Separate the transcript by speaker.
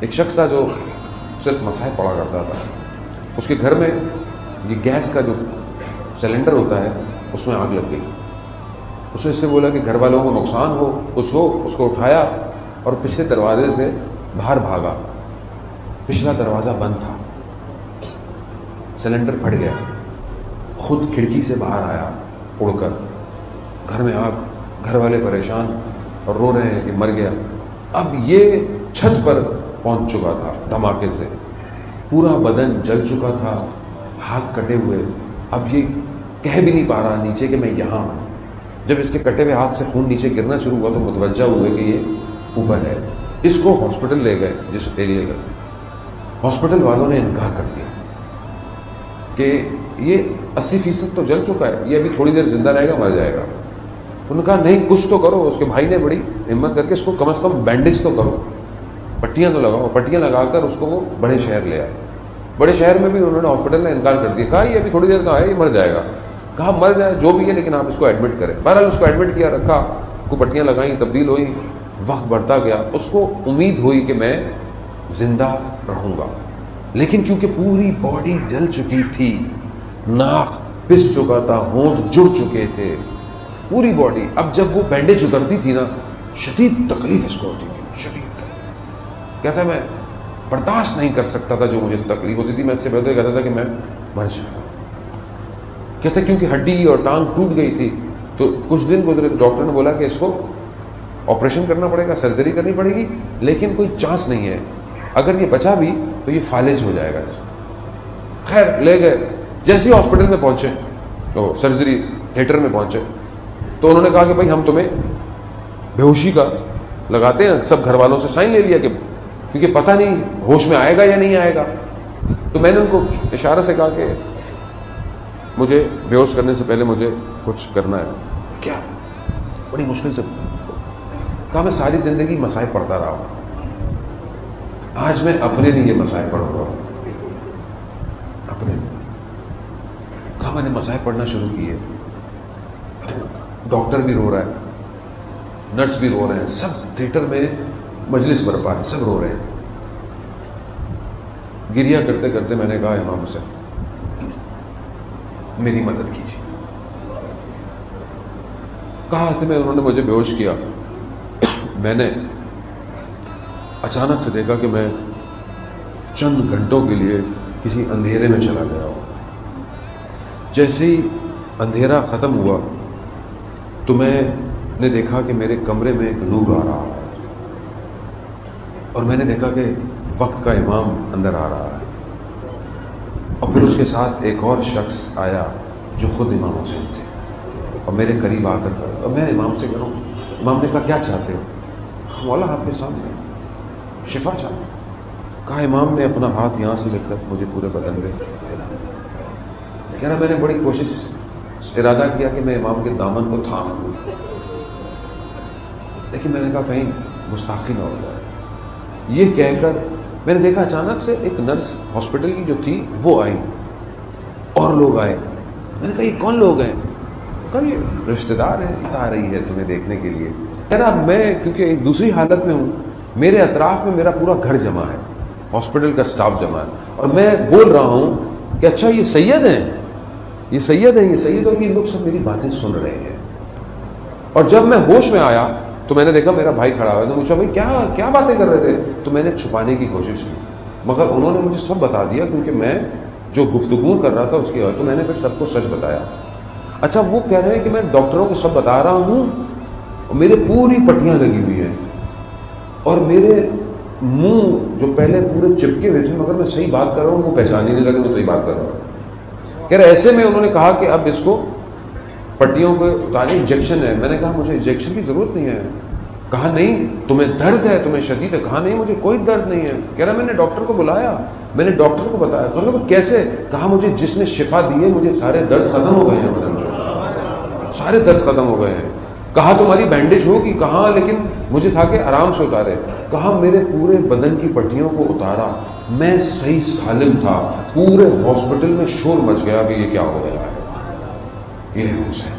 Speaker 1: ایک شخص تھا جو صرف مصائب پڑھا کرتا تھا. اس کے گھر میں یہ گیس کا جو سلنڈر ہوتا ہے اس میں آگ لگ گئی. اس نے اس سے بولا کہ گھر والوں کو نقصان ہو کچھ ہو. اس کو اٹھایا اور پچھلے دروازے سے باہر بھاگا. پچھلا دروازہ بند تھا, سلنڈر پھٹ گیا. خود کھڑکی سے باہر آیا اڑ کر. گھر میں آگ, گھر والے پریشان اور رو رہے ہیں کہ مر گیا. اب یہ چھت پر پہنچ چکا تھا دھماکے سے, پورا بدن جل چکا تھا, ہاتھ کٹے ہوئے. اب یہ کہہ بھی نہیں پا رہا نیچے کہ میں یہاں ہوں. جب اس کے کٹے ہوئے ہاتھ سے خون نیچے گرنا شروع ہوا تو متوجہ ہوئے کہ یہ اوپر ہے. اس کو ہاسپٹل لے گئے. جس ایریے کا ہاسپٹل والوں نے انکار کر دیا کہ یہ 80% تو جل چکا ہے, یہ ابھی تھوڑی دیر زندہ رہے گا, مر جائے گا. انہوں نے کہا نہیں کچھ تو کرو. اس کے بھائی نے بڑی ہمت کر کے اس کو کم از کم بینڈیج تو کرو, پٹیاں تو لگاؤ. پٹیاں لگا کر اس کو وہ بڑے شہر لے آئے. بڑے شہر میں بھی انہوں نے ہاسپٹل نے انکار کر دیا. کہا یہ ابھی تھوڑی دیر کا ہے, یہ مر جائے گا. کہا مر جائے جو بھی ہے لیکن آپ اس کو ایڈمٹ کریں. بہرحال اس کو ایڈمٹ کیا, رکھا, اس کو پٹیاں لگائیں, تبدیل ہوئی. وقت بڑھتا گیا. اس کو امید ہوئی کہ میں زندہ رہوں گا, لیکن کیونکہ پوری باڈی جل چکی تھی, ناک پس چکا تھا, ہونٹ جڑ چکے تھے, پوری باڈی. اب جب وہ بینڈیج اترتی تھی نا, شدید تکلیف اس کو ہوتی تھی, شدید تکلیف. کہتا ہے میں برداشت نہیں کر سکتا تھا جو مجھے تکلیف ہوتی تھی. میں اس سے بہتر کہتا تھا کہ میں مر جاؤں. کہتا ہے کیونکہ ہڈی اور ٹانگ ٹوٹ گئی تھی تو کچھ دن گزرے, ڈاکٹر نے بولا کہ اس کو آپریشن کرنا پڑے گا, سرجری کرنی پڑے گی, لیکن کوئی چانس نہیں ہے. اگر یہ بچا بھی تو یہ فالج ہو جائے گا. خیر لے گئے. جیسے ہی ہاسپٹل میں پہنچے تو سرجری تھیٹر میں پہنچے تو انہوں نے کہا کہ بھائی ہم تمہیں بے ہوشی کا لگاتے ہیں. سب گھر والوں سے سائن لے لیا کہ کیونکہ پتہ نہیں ہوش میں آئے گا یا نہیں آئے گا. تو میں نے ان کو اشارہ سے کہا کہ مجھے بے ہوش کرنے سے پہلے مجھے کچھ کرنا ہے. کیا؟ بڑی مشکل سے کہا میں ساری زندگی مسائل پڑھتا رہا ہوں, آج میں اپنے لیے مسائل پڑھ رہا ہوں. اپنے کہا میں نے مسائل پڑھنا شروع کیے. ڈاکٹر بھی رو رہا ہے, نرس بھی رو رہے ہیں, سب تھیٹر میں مجلس برپا ہے, سب رو رہے ہیں. گریا کرتے کرتے میں نے کہا امام حسین میری مدد کیجیے. کہا کہ میں انہوں نے مجھے بے ہوش کیا. میں نے اچانک سے دیکھا کہ میں چند گھنٹوں کے لیے کسی اندھیرے میں چلا گیا ہوں. جیسے ہی اندھیرا ختم ہوا تو میں نے دیکھا کہ میرے کمرے میں ایک نور آ رہا ہے, اور میں نے دیکھا کہ وقت کا امام اندر آ رہا ہے, اور پھر اس کے ساتھ ایک اور شخص آیا جو خود امام حسین تھے, اور میرے قریب آ کر اور میں امام سے کہوں. امام نے کہا کیا چاہتے ہو؟ کہا مولا آپ کے سامنے شفا چاہتا. کہا امام نے اپنا ہاتھ یہاں سے لے کر مجھے پورے بدن میں کہہ رہا میں نے بڑی کوشش ارادہ کیا کہ میں امام کے دامن کو تھام لوں, لیکن میں نے کہا کہیں گستاخی نہ ہو جائے. یہ کہہ کر میں نے دیکھا اچانک سے ایک نرس ہاسپٹل کی جو تھی وہ آئی, اور لوگ آئے. میں نے کہا یہ کون لوگ ہیں؟ کہا یہ رشتہ دار ہیں, آ رہی ہے تمہیں دیکھنے کے لیے. کہہ رہا میں کیونکہ ایک دوسری حالت میں ہوں, میرے اطراف میں میرا پورا گھر جمع ہے, ہاسپٹل کا سٹاف جمع ہے, اور میں بول رہا ہوں کہ اچھا یہ سید ہیں, یہ سید ہیں, یہ سید ہو کہ یہ لوگ سب میری باتیں سن رہے ہیں. اور جب میں ہوش میں آیا تو میں نے دیکھا میرا بھائی کھڑا ہوا ہے. تو پوچھا بھائی کیا باتیں کر رہے تھے؟ تو میں نے چھپانے کی کوشش کی, مگر انہوں نے مجھے سب بتا دیا, کیونکہ میں جو گفتگو کر رہا تھا اس کی وجہ, تو میں نے پھر سب کو سچ بتایا. اچھا وہ کہہ رہے ہیں کہ میں ڈاکٹروں کو سب بتا رہا ہوں, اور میرے پوری پٹیاں لگی ہوئی ہیں, اور میرے منہ جو پہلے پورے چپکے ہوئے تھے, مگر میں صحیح بات کر رہا ہوں, وہ پہچان ہی نہیں لگا میں صحیح بات کر رہا ہوں. کہہ رہے ایسے میں انہوں نے کہا کہ اب اس کو پٹیوں کو اتارے, انجیکشن ہے. میں نے کہا مجھے انجیکشن کی ضرورت نہیں ہے. کہا نہیں تمہیں درد ہے, تمہیں شدید ہے. کہا نہیں مجھے کوئی درد نہیں ہے. کہہ رہا میں نے ڈاکٹر کو بلایا, میں نے ڈاکٹر کو بتایا. کہا وہ کیسے؟ کہا مجھے جس نے شفا دی ہے مجھے سارے درد ختم ہو گئے ہیں, سارے درد ختم ہو گئے ہیں. کہا تمہاری بینڈیج ہوگی؟ کہا لیکن مجھے تھا کہ آرام سے اتارے. کہا میرے پورے بدن کی پٹیوں کو اتارا, میں صحیح سالم تھا. پورے ہاسپٹل میں شور مچ گیا کہ یہ کیا ہو گیا ہے. یہ ہے حسین.